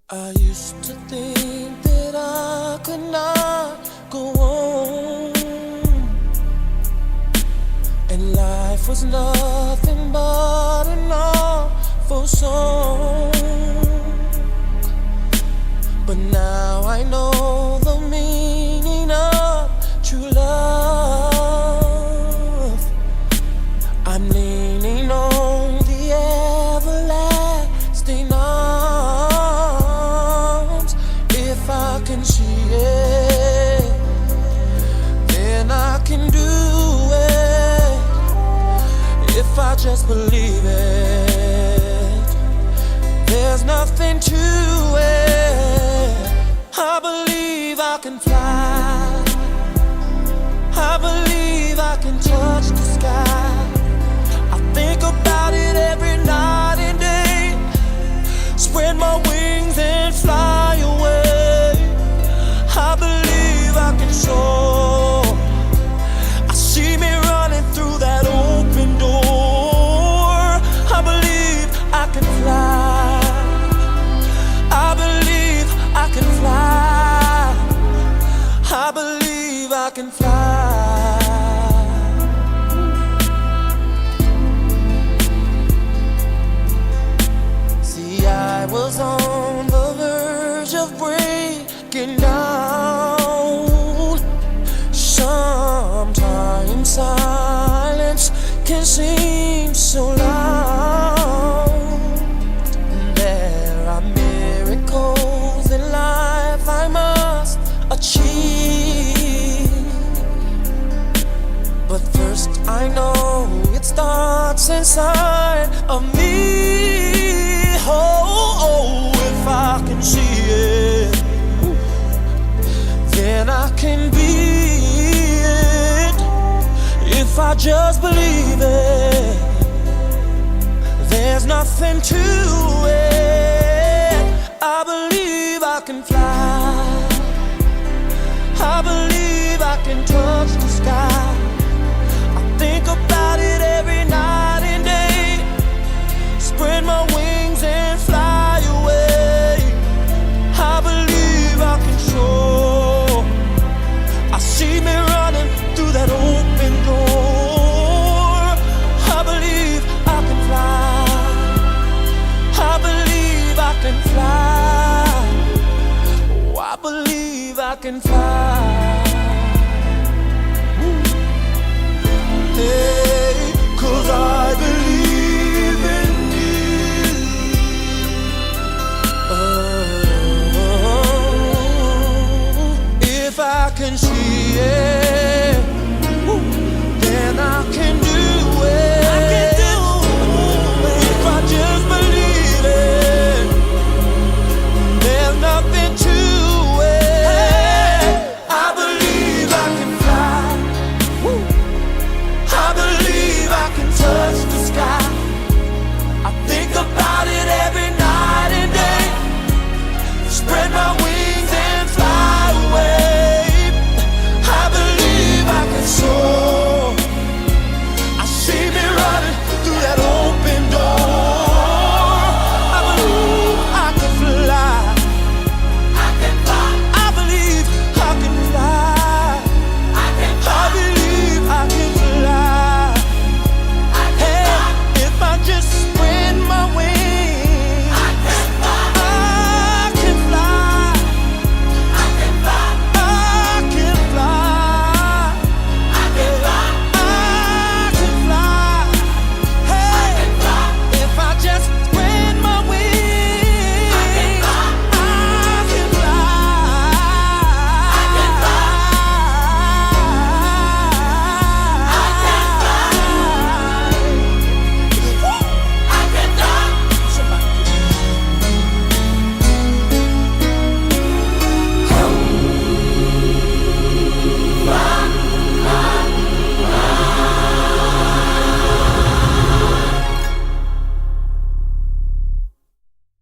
I used to think that I could not go on, and life was nothing but an awful song. But now I know the meaning of true love. I'm leaning on the everlasting arms. If I can see it, then I can do it. If I just believe it, there's nothing to it. I believe I can fly. I believe I can touch the sky. I think about it every night and day. Spread my wings and fly away. I believe I can soar. I see me running through that open door. I believe I can fly. I believe I can fly. I believe I can fly. See, I was on the verge of breaking down. Sometimes silence can seem so loud. There are miracles in life I must achieve, but first I know it starts inside of me. Oh, if I can see it, then I can be it. If I just believe it, there's nothing to it. I believe I can fly. I believe I can touch the sky. I think about it every night and day. Spread my wings and fly away. I believe I can soar. I see me running through that open door. I believe I can fly. I believe I can fly. Oh, I believe I can fly.